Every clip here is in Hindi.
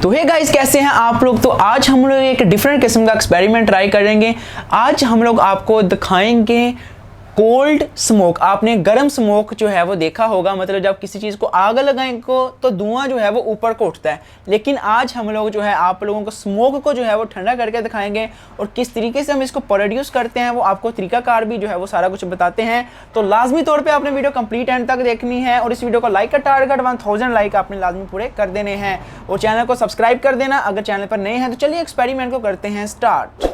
तो हे गाइस, कैसे हैं आप लोग। तो आज हम लोग एक डिफरेंट किस्म का एक्सपेरिमेंट ट्राई करेंगे। आज हम लोग आपको दिखाएंगे कोल्ड स्मोक। आपने गर्म स्मोक जो है वो देखा होगा, मतलब जब किसी चीज़ को आग लगाएंगे तो धुआं जो है वो ऊपर को उठता है। लेकिन आज हम लोग जो है आप लोगों को स्मोक को जो है वो ठंडा करके दिखाएंगे और किस तरीके से हम इसको प्रोड्यूस करते हैं वो आपको तरीकाकार भी जो है वो सारा कुछ बताते हैं। तो लाजमी तौर पे आपने वीडियो कंप्लीट एंड तक देखनी है और इस वीडियो को लाइक का टारगेट 1000 लाइक आपने लाजमी पूरे कर देने हैं और चैनल को सब्सक्राइब कर देना अगर चैनल पर नए हैं। तो चलिए एक्सपेरिमेंट को करते हैं स्टार्ट।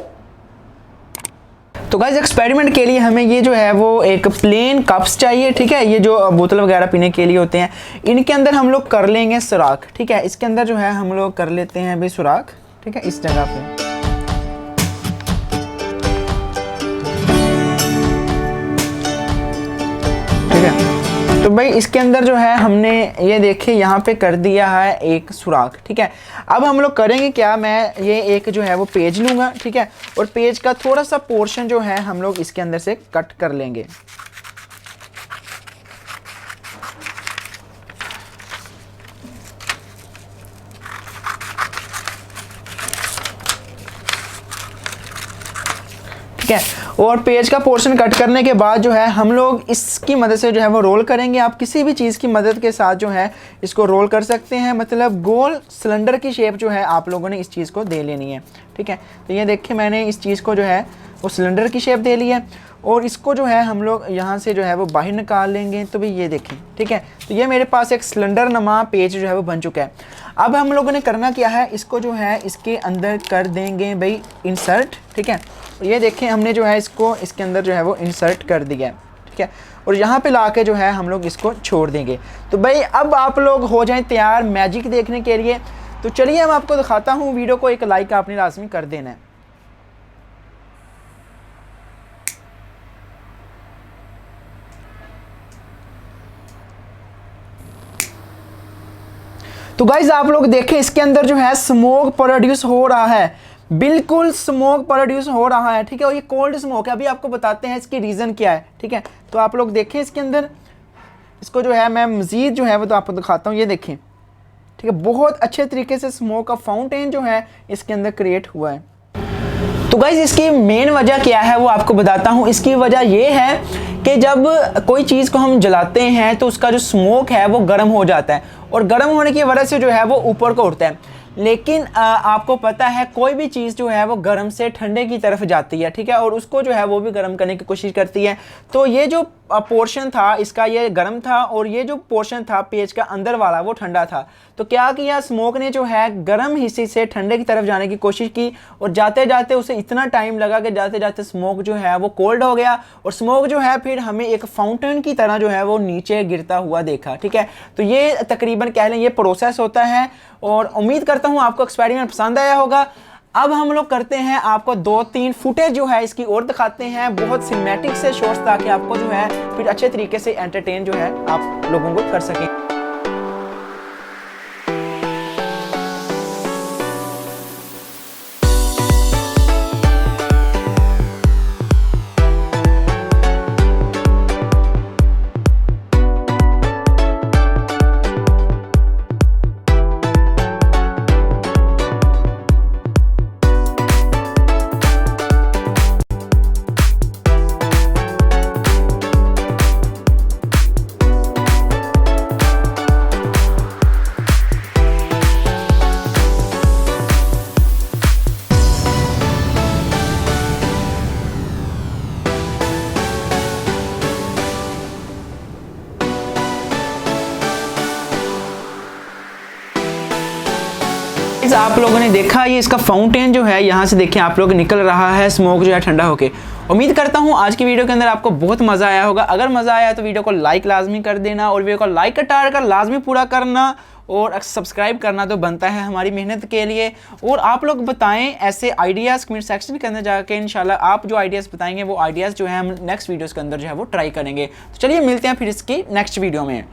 तो गाइस, एक्सपेरिमेंट के लिए हमें ये जो है वो एक प्लेन कप्स चाहिए, ठीक है। ये जो बोतल वगैरह पीने के लिए होते हैं, इनके अंदर हम लोग कर लेंगे सुराख, ठीक है। इसके अंदर जो है हम लोग कर लेते हैं अभी सुराख, ठीक है, इस जगह पे। ठीक है, तो भाई इसके अंदर जो है हमने ये देखिए यहाँ पे कर दिया है एक सुराख, ठीक है। अब हम लोग करेंगे क्या, मैं ये एक जो है वो पेज लूँगा, ठीक है, और पेज का थोड़ा सा पोर्शन जो है हम लोग इसके अंदर से कट कर लेंगे। ठीक है, और पेज का पोर्शन कट करने के बाद जो है हम लोग इसकी मदद से जो है वो रोल करेंगे। आप किसी भी चीज़ की मदद के साथ जो है इसको रोल कर सकते हैं, मतलब गोल सिलेंडर की शेप जो है आप लोगों ने इस चीज़ को दे लेनी है, ठीक है। तो ये देखिए मैंने इस चीज़ को जो है वो सिलेंडर की शेप दे ली है और इसको जो है हम लोग यहाँ से जो है वो बाहर निकाल लेंगे। तो भाई ये देखें, ठीक है, तो ये मेरे पास एक सिलेंडर नमा पेज जो है वो बन चुका है। अब हम लोगों ने करना क्या है, इसको जो है इसके अंदर कर देंगे भाई इंसर्ट, ठीक है। ये देखें हमने जो है इसको इसके अंदर जो है वो इंसर्ट कर दिया है, ठीक है, और यहाँ पे लाके जो है हम लोग इसको छोड़ देंगे। तो भाई अब आप लोग हो जाएं तैयार मैजिक देखने के लिए। तो चलिए मैं आपको दिखाता हूँ। वीडियो को एक लाइक आपने लाजमी कर देना है। तो गाइज आप लोग देखें इसके अंदर जो है स्मोक प्रोड्यूस हो रहा है, बिल्कुल स्मोक प्रोड्यूस हो रहा है, ठीक है। और ये कोल्ड स्मोक है, अभी आपको बताते हैं इसकी रीज़न क्या है, ठीक है। तो आप लोग देखें इसके अंदर, इसको जो है मैं मज़ीद जो है वो तो आपको दिखाता हूँ। ये देखें, ठीक है, बहुत अच्छे तरीके से स्मोक का फाउंटेन जो है इसके अंदर क्रिएट हुआ है। तो गाइज इसकी मेन वजह क्या है वो आपको बताता हूँ। इसकी वजह ये है कि जब कोई चीज़ को हम जलाते हैं तो उसका जो स्मोक है वो गर्म हो जाता है और गर्म होने की वजह से जो है वो ऊपर को उठता है। लेकिन आपको पता है कोई भी चीज़ जो है वो गर्म से ठंडे की तरफ जाती है, ठीक है, और उसको जो है वो भी गर्म करने की कोशिश करती है। तो ये जो पोर्शन था इसका ये गर्म था और ये जो पोर्शन था पेज का अंदर वाला वो ठंडा था। तो क्या किया, स्मोक ने जो है गर्म हिस्से से ठंडे की तरफ जाने की कोशिश की और जाते जाते उसे इतना टाइम लगा कि जाते जाते स्मोक जो है वो कोल्ड हो गया और स्मोक जो है फिर हमें एक फाउंटेन की तरह जो है वो नीचे गिरता हुआ देखा, ठीक है। तो ये तकरीबन कह लें ये प्रोसेस होता है और उम्मीद करता हूँ आपको एक्सपेरिमेंट पसंद आया होगा। अब हम लोग करते हैं आपको 2-3 फुटेज जो है इसकी और दिखाते हैं, बहुत सिनेमैटिक से शॉट्स, ताकि आपको जो है फिर अच्छे तरीके से एंटरटेन जो है आप लोगों को कर सकें। आप लोगों ने देखा ये इसका फाउंटेन जो है यहाँ से देखिए आप लोग निकल रहा है स्मोक जो है ठंडा होके। उम्मीद करता हूँ आज की वीडियो के अंदर आपको बहुत मज़ा आया होगा। अगर मज़ा आया तो वीडियो को लाइक लाजमी कर देना और वीडियो को लाइक का टारगेट लाजमी पूरा करना और सब्सक्राइब करना तो बनता है हमारी मेहनत के लिए। और आप लोग बताएं ऐसे आइडियाज़ कमेंट सेक्शन के अंदर जाके, इंशाल्लाह आप जो आइडियाज़ बताएंगे वो आइडियाज़ जो है हम नेक्स्ट वीडियोज़ के अंदर जो है वो ट्राई करेंगे। तो चलिए मिलते हैं फिर इसकी नेक्स्ट वीडियो में।